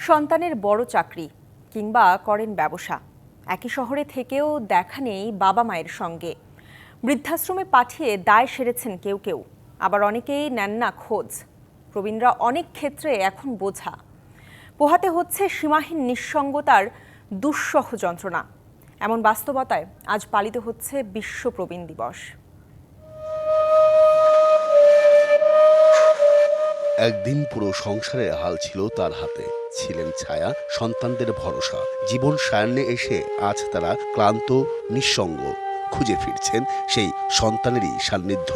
সন্তানের বড় চাকরি কিংবা করেন ব্যবসা, একই শহরে থেকেও দেখা নেই বাবা মায়ের সঙ্গে। বৃদ্ধাশ্রমে পাঠিয়ে দায় সেরেছেন কেউ কেউ, আবার অনেকেই নেন না খোঁজ। প্রবীণরা অনেক ক্ষেত্রে এখন বোঝা। পোহাতে হচ্ছে সীমাহীন নিঃসঙ্গতার দুঃসহ যন্ত্রণা। এমন বাস্তবতায় আজ পালিত হচ্ছে বিশ্ব প্রবীণ দিবস। একদিন পুরো সংসারের হাল ছিল তার হাতে, ছিলেন ছায়া, সন্তানদের ভরসা। জীবন সায়ান্নে এসে আজ তারা ক্লান্ত, নিঃসঙ্গ, খুঁজে ফিরছেন সেই সন্তানেরই সান্নিধ্য।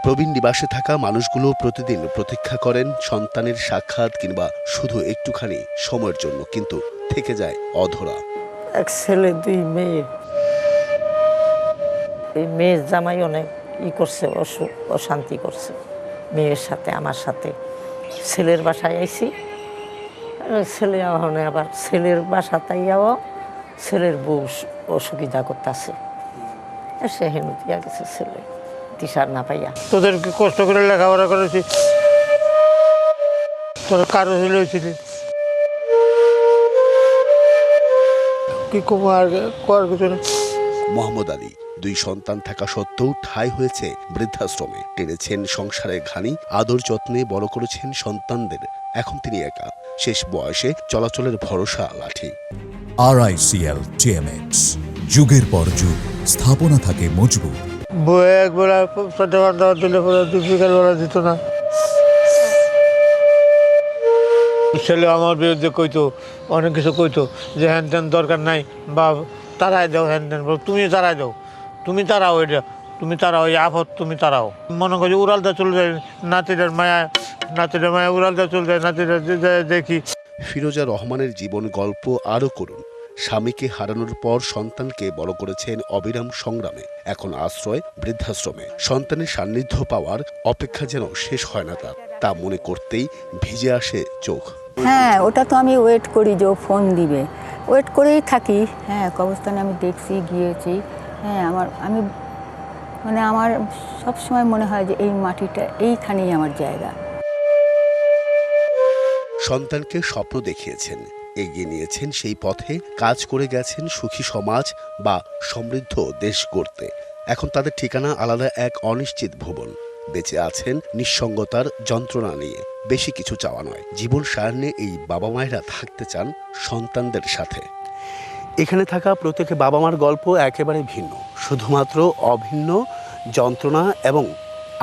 প্রবীণ নিবাসে থাকা মানুষগুলো প্রতিদিন প্রতীক্ষা করেন সন্তানের সাক্ষাৎ কিংবা শুধু একটুখানি সময়ের জন্য, কিন্তু থেকে যায় অধরা। এক ছেলে, দুই মেয়ে। এই মেয়ের জামাই অনেক করছে, অশান্তি করছে মেয়ের সাথে, আমার সাথে। ছেলের বাসায় আইছি, ছেলে আবার ছেলের বাসা তাইয়াও ছেলের বউ অসুবিধা করতেছে, সে হেনু দিয়া গেছে ছেলে দিশার না পাইয়া। তোদেরকে কষ্ট করে লেখাপড়া করেছি, তোরা কারো হয়েছিল কি কুমার কর কিছু না। মোহাম্মদ আলী দুই সন্তান থাকা সত্ত্বেও ঠাঁই হয়েছে বৃদ্ধাশ্রমে। টেনেছেন সংসারের ঘানি, আদর যত্নে বড় করেছেন সন্তানদের। এখন তিনি একা, শেষ বয়সে চলাচলের ভরসা লাঠি। RICL TMX, যুগের পর যুগ স্থাপনা থাকে মজবুত। বই একবেলা দিলে দুই বিকালবেলা দিত না। ছেলে আমার বিরুদ্ধে কইতো, অনেক কিছু কইতো যে হ্যান ত্যান দরকার নাই, বা তারাই দাও, হ্যান ত্যান তুমি তারাই দাও, তুমি তারাও, এটা তুমি তারাও, এই আফত তুমি তারাও। মনে করছি উড়ালদা চলে যায়, নাতিদের মায়া উড়ালদা চলে যায়, নাতিরা দেখি। ফিরোজা রহমানের জীবন গল্প আরও করুন। স্বামীকে হারানোর পর সন্তানকে বড় করেছেন অবিরাম সংগ্রামে। এখন আশ্রয় বৃদ্ধাশ্রমে। সন্তানের সান্নিধ্য পাওয়ার অপেক্ষা যেন শেষ হয় না তার। তা মনে করতেই ভিজে আসে চোখ। হ্যাঁ, ওটা তো আমি ওয়েট করি যে ও ফোন দিবে, ওয়েট করেই থাকি। হ্যাঁ, কবরস্থানে আমি দেখছি, গিয়েছি। হ্যাঁ, আমার সবসময় মনে হয় যে এই মাটিটা, এইখানেই আমার জায়গা। সন্তানকে স্বপ্ন দেখিয়েছেন, এগিয়ে নিয়েছেন সেই পথে, কাজ করে গেছেন সুখী সমাজ বা সমৃদ্ধ দেশ গড়তে। এখন তাদের ঠিকানা আলাদা এক অনিশ্চিত ভুবন। বেঁচে আছেন নিঃসঙ্গতার যন্ত্রণা নিয়ে। বেশি কিছু চাওয়া নয়, জীবন সায়ান্নে এই বাবা মায়েরা থাকতে চান সন্তানদের সাথে। এখানে থাকা প্রত্যেকে বাবা মার গল্প একেবারে ভিন্ন, শুধুমাত্র অভিন্ন যন্ত্রণা এবং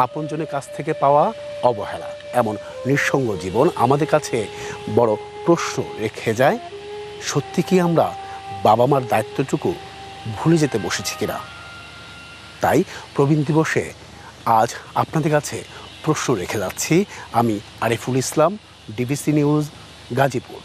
আপনজনের কাছ থেকে পাওয়া অবহেলা। এমন নিঃসঙ্গ জীবন আমাদের কাছে বড় প্রশ্ন রেখে যায়। সত্যি কি আমরা বাবা মার দায়িত্বটুকু ভুলে যেতে বসেছি কিনা? তাই প্রবীণ দিবসে আজ আপনাদের কাছে প্রশ্ন রেখে যাচ্ছি। আমি আরিফুল ইসলাম, ডিবিসি নিউজ, গাজীপুর।